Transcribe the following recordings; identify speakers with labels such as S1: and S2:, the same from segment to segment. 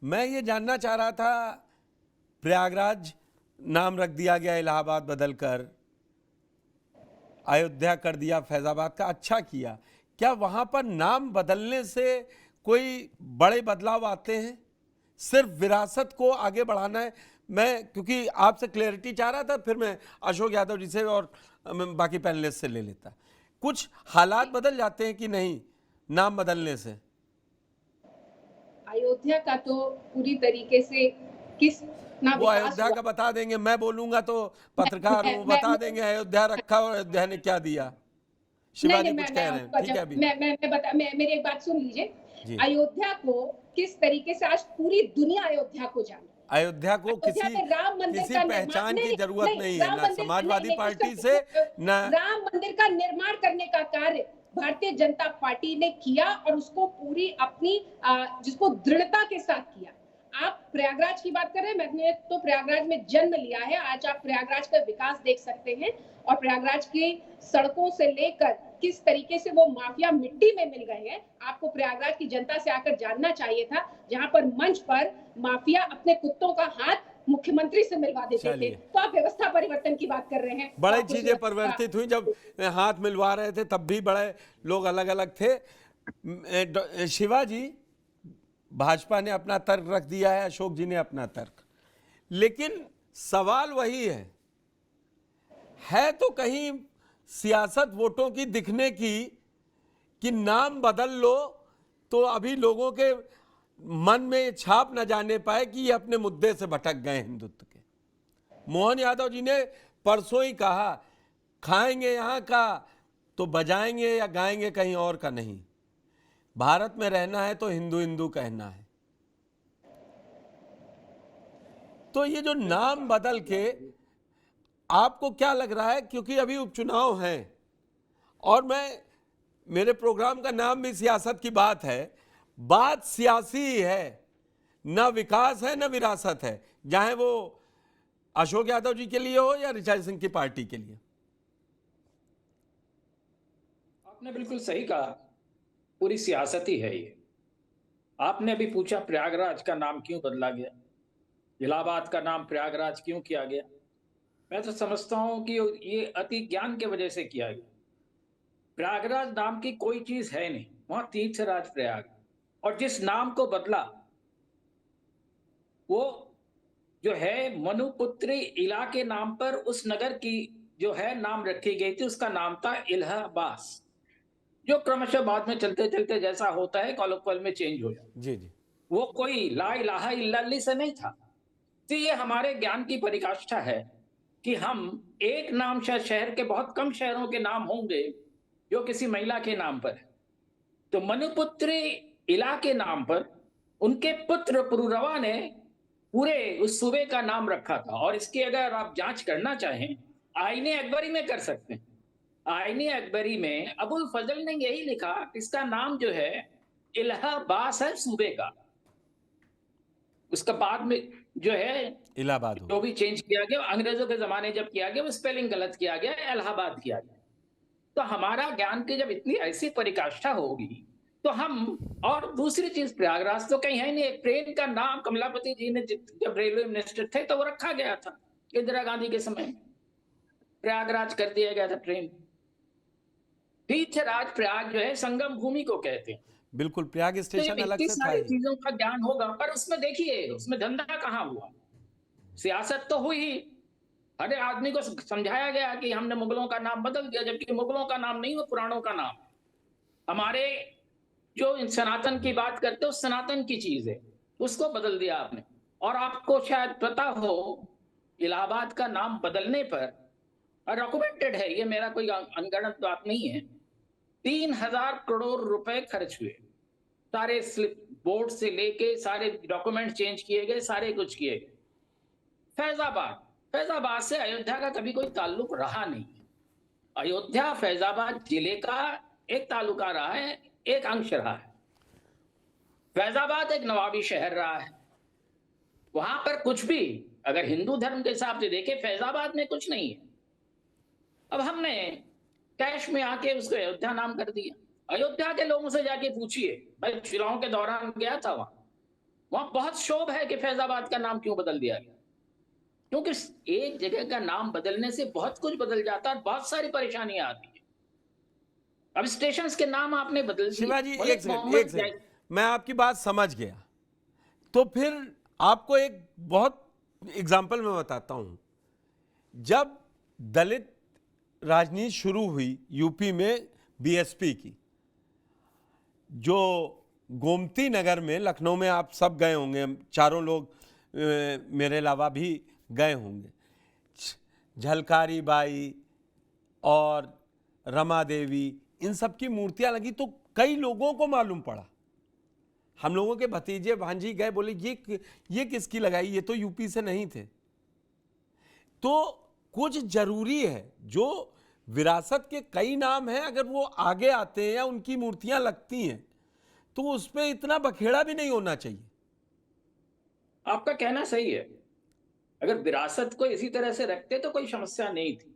S1: मैं ये जानना चाह रहा था, प्रयागराज नाम रख दिया गया इलाहाबाद बदलकर, अयोध्या कर दिया फैजाबाद का, अच्छा किया। क्या वहां पर नाम बदलने से कोई बड़े बदलाव आते हैं? सिर्फ विरासत को आगे बढ़ाना है? मैं क्योंकि आपसे क्लैरिटी चाह रहा था, फिर मैं अशोक यादव जी से और बाकी पैनलिस्ट से ले लेता। कुछ हालात बदल जाते हैं कि नहीं नाम बदलने से?
S2: अयोध्या का तो पूरी तरीके से किस ना
S1: वो
S2: विकास
S1: अयोध्या
S2: हुआ।
S1: का बता देंगे, मैं बोलूंगा तो
S2: मैं
S1: पत्रकार
S2: मैं
S1: हूं,
S2: मैं
S1: बता देंगे अयोध्या रखा और अयोध्या ने क्या दिया।
S2: नहीं
S1: शिवाजी
S2: नहीं,
S1: कुछ
S2: मैं
S1: कह रहे हैं,
S2: आपका
S1: ठीक है
S2: जब
S1: अभी।
S2: मैं मेरी एक बात सुन लीजिए।
S1: जी।
S2: अयोध्या को किस तरीके से आज पूरी दुनिया अयोध्या को जाने।
S1: अयोध्या को
S2: अयोध्या में राम मंदिर
S1: किसी
S2: का निर्माण,
S1: पहचान
S2: नहीं
S1: की
S2: नहीं
S1: जरूरत
S2: नहीं,
S1: नहीं है,
S2: राम
S1: ना
S2: मंदिर, नहीं
S1: समाजवादी
S2: नहीं,
S1: पार्टी से ना।
S2: राम मंदिर का निर्माण करने का कार्य भारतीय जनता पार्टी ने किया और उसको पूरी अपनी जिसको दृढ़ता के साथ किया। आप प्रयागराज की बात कर रहे हैं, मैंने तो प्रयागराज में जन्म लिया है। आज आप प्रयागराज का विकास देख सकते हैं और प्रयागराज की सड़कों से लेकर किस तरीके से वो माफिया मिट्टी में मिल गए हैं। आपको प्रयागराज की जनता से आकर जानना चाहिए था, जहां पर मंच पर माफिया अपने कुत्तों का हाथ मुख्यमंत्री से मिलवा देते थे।
S1: चलिए,
S2: तो आप व्यवस्था परिवर्तन की बात कर रहे हैं, तो
S1: बड़े
S2: आपको
S1: चीजें
S2: सुरक्षा।
S1: परिवर्तित हुई जब हाथ मिलवा रहे थे, तब भी बड़े लोग अलग अलग थे। शिवाजी, भाजपा ने अपना तर्क रख दिया है, अशोक जी ने अपना तर्क, लेकिन सवाल वही है तो कहीं सियासत वोटों की दिखने की कि नाम बदल लो तो अभी लोगों के मन में ये छाप न जाने पाए कि ये अपने मुद्दे से भटक गए हिंदुत्व के। मोहन यादव जी ने परसों ही कहा, खाएंगे यहां का तो बजाएंगे या गाएंगे कहीं और का नहीं। भारत में रहना है तो हिंदू हिंदू कहना है। तो ये जो नाम बदल के, आपको क्या लग रहा है, क्योंकि अभी उपचुनाव हैं और मेरे प्रोग्राम का नाम भी सियासत की बात है, बात सियासी ही है, न विकास है न विरासत है, चाहे वो अशोक यादव जी के लिए हो या ऋचा सिंह की पार्टी के लिए।
S3: आपने बिल्कुल सही कहा, पूरी सियासत ही है ये। आपने अभी पूछा प्रयागराज का नाम क्यों बदला गया, इलाहाबाद का नाम प्रयागराज क्यों किया गया। मैं तो समझता हूं कि ये अति ज्ञान के वजह से किया गया। प्रयागराज नाम की कोई चीज है नहीं, वहां तीर्थराज प्रयाग। और जिस नाम को बदला वो जो है मनुपुत्री इला के नाम पर उस नगर की जो है नाम रखी गई थी, उसका नाम था इलाहाबाद, जो क्रमशः बाद में चलते चलते जैसा होता है कॉलोक्वल में चेंज हो जाता।
S1: जी जी।
S3: वो कोई ला इलाहा इल्लल्लाह से नहीं था। तो ये हमारे ज्ञान की परिकाष्ठा है कि हम एक नाम, शायद शहर के बहुत कम शहरों के नाम होंगे जो किसी महिला के नाम पर है। तो मनुपुत्री इला के नाम पर उनके पुत्र पुरुरवा ने पूरे उस सूबे का नाम रखा था। और इसकी अगर आप जांच करना चाहें, आईने अकबरी में कर सकते हैं। आईने अकबरी में अबुल फजल ने यही लिखा, इसका नाम जो है इलाहाबाद है सूबे का। उसका बाद में जो है
S1: इलाहाबाद हो
S3: जो
S1: गया।
S3: भी चेंज किया गया अंग्रेजों के जमाने जब किया गया, वो स्पेलिंग गलत किया गया, इलाहाबाद किया गया। तो हमारा ज्ञान की जब इतनी ऐसी परिकाष्ठा होगी तो हम, और दूसरी चीज प्रयागराज तो कहीं है नहीं। एक ट्रेन का नाम कमलापति जी ने जब रेलवे मिनिस्टर थे तो वो रखा गया था इंदिरा गांधी के समय, प्रयागराज कर दिया गया था ट्रेन। तीर्थराज प्रयाग जो है संगम भूमि को कहते हैं।
S1: बिल्कुल, प्रयाग
S3: तो ये
S1: स्टेशन अलग
S3: इतनी
S1: से था
S3: सारी
S1: ही।
S3: चीजों का ज्ञान होगा, पर उसमें देखिए उसमें धंधा कहाँ हुआ, सियासत तो हुई। हर आदमी को समझाया गया कि हमने मुगलों का नाम बदल दिया, जबकि मुगलों का नाम नहीं, वो पुराणों का नाम। हमारे जो सनातन की बात करते हो, सनातन की चीज है, उसको बदल दिया आपने। और आपको शायद पता हो, इलाहाबाद का नाम बदलने पर, और डॉक्यूमेंटेड है ये, मेरा कोई अनगढ़ंत बात नहीं है, 3,000 करोड़ रुपए खर्च हुए। सारे स्लिप बोर्ड से लेके सारे डॉक्यूमेंट चेंज किए गए, सारे कुछ किए गए। फैजाबाद, फैजाबाद से अयोध्या का कभी कोई ताल्लुक रहा नहीं। अयोध्या फैजाबाद जिले का एक तालुका रहा है, एक अंश रहा है। फैजाबाद एक नवाबी शहर रहा है। वहां पर कुछ भी, अगर हिंदू धर्म के हिसाब से देखें, फैजाबाद में कुछ नहीं है। अब हमने कैश में आके उसको अयोध्या नाम कर दिया। अयोध्या के लोगों से जाके पूछिए, मैं चुनाव के दौरान गया था वहां, वहां बहुत शोभ है कि फैजाबाद का नाम क्यों बदल दिया गया, क्योंकि एक जगह का नाम बदलने से बहुत कुछ बदल जाता है, बहुत सारी परेशानियां आती है। अब स्टेशंस के नाम आपने बदल दिए,
S1: शिवाजी एक
S3: मलिक
S1: सेकंड, एक
S3: मोहम्मद
S1: सेकंड, मैं आपकी बात समझ गया। तो फिर आपको एक बहुत एग्जाम्पल मैं बताता हूं। जब दलित राजनीति शुरू हुई यूपी में बीएसपी की, जो गोमती नगर में, लखनऊ में आप सब गए होंगे, चारों लोग मेरे अलावा भी गए होंगे, झलकारी बाई और रमा देवी, इन सब की मूर्तियां लगी, तो कई लोगों को मालूम पड़ा। हम लोगों के भतीजे भांजी गए, बोले ये किसकी लगाई, ये तो यूपी से नहीं थे। तो कुछ जरूरी है, जो विरासत के कई नाम हैं, अगर वो आगे आते हैं या उनकी मूर्तियां लगती हैं, तो उस पर इतना बखेड़ा भी नहीं होना चाहिए।
S3: आपका कहना सही है, अगर विरासत को इसी तरह से रखते तो कोई समस्या नहीं थी।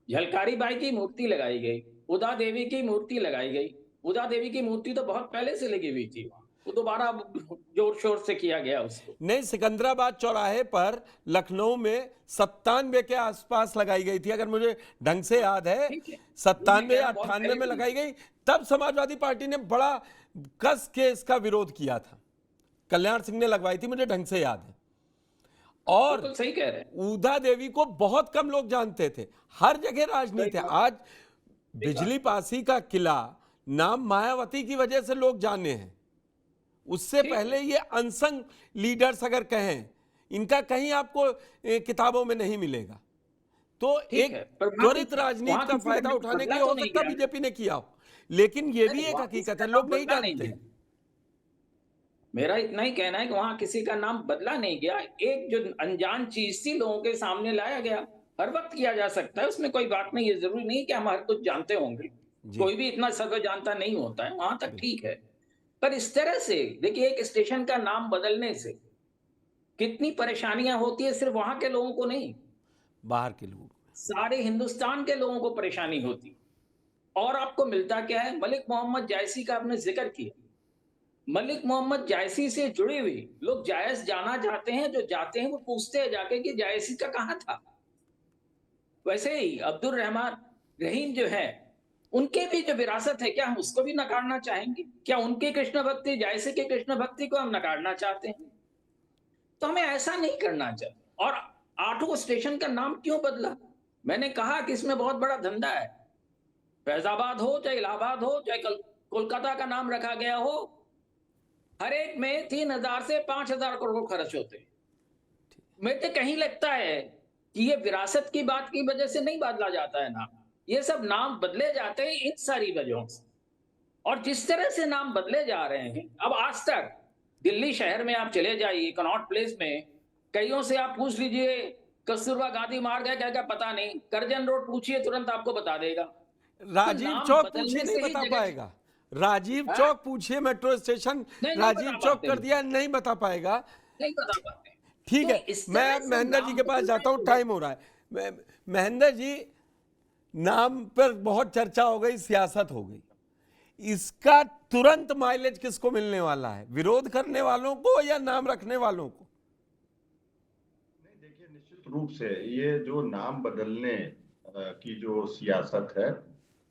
S3: झलकारी बाई की मूर्ति लगाई गई, उदा देवी की मूर्ति लगाई गई। उदा देवी की मूर्ति तो बहुत पहले से लगी हुई थी, वो दोबारा जोर शोर से किया गया उसको।
S1: नहीं, सिकंदराबाद चौराहे पर लखनऊ में 97 के आसपास लगाई गई थी, अगर मुझे ढंग से याद है,
S3: ठीक है,
S1: 97 या
S3: बहुत
S1: 98
S3: पहले
S1: में
S3: की।
S1: लगाई गई। तब समाजवादी पार्टी ने बड़ा कस के इसका विरोध किया था, कल्याण सिंह ने लगवाई थी, मुझे ढंग से याद है। और
S3: बिल्कुल सही कह रहे हैं।
S1: उदा देवी को बहुत कम लोग जानते थे, हर जगह राजनीति है। आज बिजली पासी का किला नाम मायावती की वजह से लोग जाने हैं, उससे पहले ये अनसंग लीडर्स अगर कहें, इनका कहीं आपको किताबों में नहीं मिलेगा। तो एक
S3: है, पर
S1: त्वरित राजनीति का
S3: किसी का
S1: फायदा उठाने के लिए
S3: बदला
S1: हो
S3: तो नहीं
S1: सकता
S3: गया।
S1: बीजेपी ने किया हो, लेकिन ये भी एक
S3: वहाँ
S1: हकीकत
S3: किसी
S1: है,
S3: का
S1: लोग
S3: नाम
S1: नहीं
S3: बदला
S1: जानते
S3: गया।
S1: हैं।
S3: मेरा इतना ही कहना है कि वहां किसी का नाम बदला नहीं गया, एक जो अनजान चीज थी लोगों के सामने लाया गया। हर वक्त किया जा सकता है, उसमें कोई बात नहीं है, जरूरी नहीं कि हम हर कुछ जानते होंगे।
S1: जी,
S3: कोई भी इतना सब जानता नहीं होता है, वहां तक
S1: बिल्कुल।
S3: ठीक है। पर इस तरह से देखिए, एक स्टेशन का नाम बदलने से कितनी परेशानियां होती है, सिर्फ वहां के लोगों को नहीं,
S1: बाहर के लोग।
S3: सारे हिंदुस्तान के लोगों को परेशानी होती। और आपको मिलता क्या है, मलिक मोहम्मद जायसी का आपने जिक्र किया, मलिक मोहम्मद जायसी से जुड़े हुए लोग जायस जाना चाहते हैं, जो जाते हैं वो पूछते हैं जाके कि जायसी का कहां था। वैसे ही अब्दुल रहमान रहीम जो है, उनके भी जो विरासत है, क्या हम उसको भी नकारना चाहेंगे? क्या उनकी कृष्ण भक्ति, जायसी की कृष्ण भक्ति को हम नकारना चाहते हैं? तो हमें ऐसा नहीं करना चाहिए। और आठों स्टेशन का नाम क्यों बदला? मैंने कहा कि इसमें बहुत बड़ा धंधा है। फैजाबाद हो चाहे इलाहाबाद हो चाहे कोलकाता का नाम रखा गया हो, हर एक में 3,000 से 5,000 करोड़ खर्च होते हैं। मुझे कहीं लगता है कि ये विरासत की बात की वजह से नहीं बदला जाता है नाम, ये सब नाम बदले जाते हैं इन सारी वजहों से। और जिस तरह से नाम बदले जा रहे हैं, अब आज तक दिल्ली शहर में आप चले जाइए, कनॉट प्लेस में कईयों से आप पूछ लीजिए कस्तूरबा गांधी मार्ग है क्या, क्या पता नहीं, करजन रोड पूछिए तुरंत आपको बता देगा।
S1: राजीव
S3: नाम
S1: चौक
S3: बदलने
S1: पूछिए, नहीं
S3: से ही
S1: बता
S3: जगह
S1: पाएगा। राजीव
S3: हाँ?
S1: चौक पूछिए, मेट्रो स्टेशन
S3: नहीं
S1: राजीव
S3: बता
S1: चौक
S3: पाते
S1: कर
S3: लोग,
S1: दिया, नहीं बता पाएगा।
S3: नहीं बता पाते।
S1: ठीक
S3: तो
S1: है,
S3: इस
S1: मैं
S3: तरह
S1: अब
S3: से
S1: महेंद्र जी
S3: नाम
S1: के पास
S3: बदलने
S1: जाता हूँ,
S3: से
S1: टाइम हो रहा है। महेंद्र जी, नाम पर बहुत चर्चा हो गई, सियासत हो गई, इसका तुरंत माइलेज किसको मिलने वाला है, विरोध करने वालों को या नाम रखने वालों को?
S4: नहीं, देखिए, निश्चित रूप से ये जो नाम बदलने की जो सियासत है,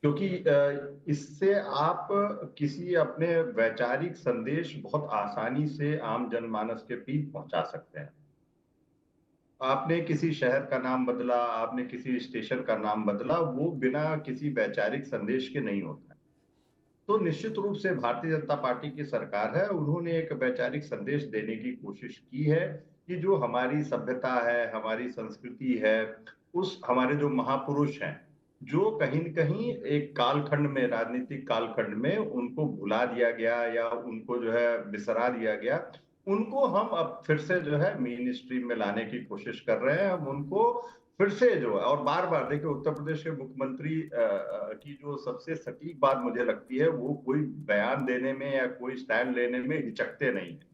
S4: क्योंकि इससे आप किसी अपने वैचारिक संदेश बहुत आसानी से आम जनमानस के बीच पहुंचा सकते हैं। आपने किसी शहर का नाम बदला, आपने किसी स्टेशन का नाम बदला, वो बिना किसी वैचारिक संदेश के नहीं होता है। तो निश्चित रूप से भारतीय जनता पार्टी की सरकार है, उन्होंने एक वैचारिक संदेश देने की कोशिश की है कि जो हमारी सभ्यता है, हमारी संस्कृति है, उस हमारे जो महापुरुष हैं, जो कहीं न कहीं एक कालखंड में, राजनीतिक कालखंड में उनको भुला दिया गया या उनको जो है बिसरा दिया गया, उनको हम अब फिर से जो है मेन स्ट्रीम में लाने की कोशिश कर रहे हैं। हम उनको फिर से जो है, और बार-बार देखिए, उत्तर प्रदेश के मुख्यमंत्री की जो सबसे सटीक बात मुझे लगती है, वो कोई बयान देने में या कोई स्टैंड लेने में हिचकते नहीं है।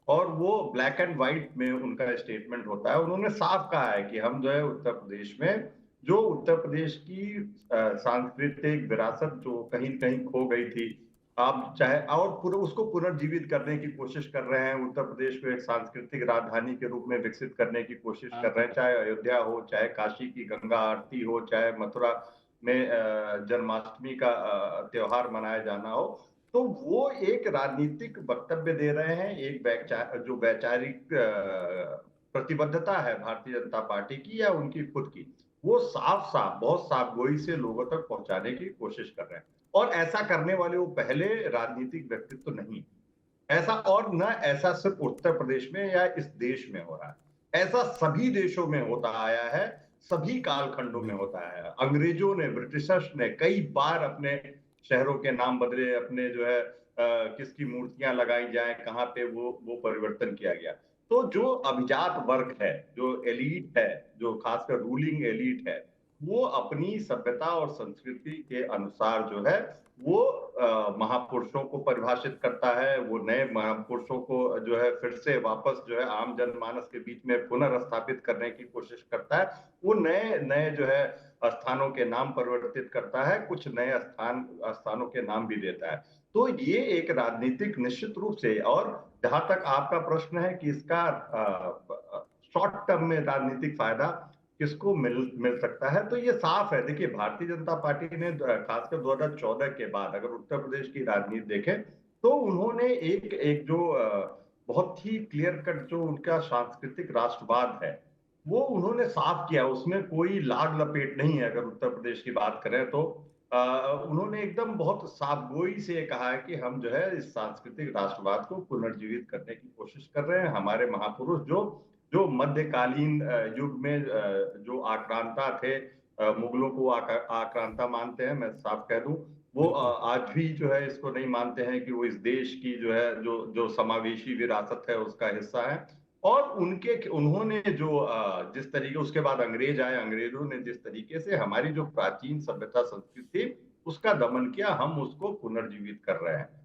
S4: और वो ब्लैक एंड व्हाइट में उनका स्टेटमेंट होता है। उन्होंने साफ कहा है कि हम जो है उत्तर प्रदेश में, जो उत्तर प्रदेश की सांस्कृतिक विरासत जो कहीं न कहीं खो गई थी, आप चाहे और उसको पुनर्जीवित करने की कोशिश कर रहे हैं, उत्तर प्रदेश को एक सांस्कृतिक राजधानी के रूप में विकसित करने की कोशिश कर रहे हैं, चाहे अयोध्या हो, चाहे काशी की गंगा आरती हो, चाहे मथुरा में जन्माष्टमी का त्योहार मनाया जाना हो। तो वो एक राजनीतिक वक्तव्य दे रहे हैं, एक जो वैचारिक प्रतिबद्धता है भारतीय जनता पार्टी की या उनकी खुद की, वो साफ-साफ, बहुत साफगोई से लोगों तक पहुंचाने की कोशिश कर रहे हैं। और ऐसा करने वाले वो पहले राजनीतिक व्यक्तित्व तो नहीं। ऐसा, और न ऐसा सिर्फ उत्तर प्रदेश में या इस देश में हो रहा है, ऐसा सभी देशों में होता आया है, सभी कालखंडों में होता आया है। अंग्रेजों ने, ब्रिटिशर्स ने कई बार अपने शहरों के नाम बदले, अपने जो है किसकी मूर्तियां लगाई जाए, कहाँ पे वो परिवर्तन किया गया। तो जो अभिजात वर्ग है, जो एलीट है, जो खासकर रूलिंग एलीट है, वो अपनी सभ्यता और संस्कृति के अनुसार जो है वो महापुरुषों को परिभाषित करता है, वो नए महापुरुषों को जो है फिर से वापस जो है आम जनमानस के बीच में पुनर्स्थापित करने की कोशिश करता है। वो नए नए जो है स्थानों के नाम परिवर्तित करता है, कुछ नए स्थानों के नाम भी देता है। तो ये एक राजनीतिक निश्चित रूप से, और जहां तक आपका प्रश्न है कि इसका शॉर्ट टर्म में राजनीतिक फायदा किसको मिल सकता है, तो ये साफ है। देखिए, भारतीय जनता पार्टी ने खासकर 2014 के बाद अगर उत्तर प्रदेश की राजनीति देखें, तो उन्होंने एक जो बहुत ही क्लियर कट जो उनका सांस्कृतिक राष्ट्रवाद है, वो उन्होंने साफ किया। उसमें कोई लाग लपेट नहीं है। अगर उत्तर प्रदेश की बात करें तो उन्होंने एकदम बहुत साफगोई से कहा है कि हम जो है इस सांस्कृतिक राष्ट्रवाद को पुनर्जीवित करने की कोशिश कर रहे हैं। हमारे महापुरुष जो जो मध्यकालीन युग में जो आक्रांता थे, मुगलों को आक्रांता मानते हैं, मैं साफ कह दूं, वो आज भी जो है इसको नहीं मानते हैं कि वो इस देश की जो है जो जो समावेशी विरासत है उसका हिस्सा है। और उन्होंने जो जिस तरीके, उसके बाद अंग्रेज आए, अंग्रेजों ने जिस तरीके से हमारी जो प्राचीन सभ्यता संस्कृति उसका दमन किया, हम उसको पुनर्जीवित कर रहे हैं।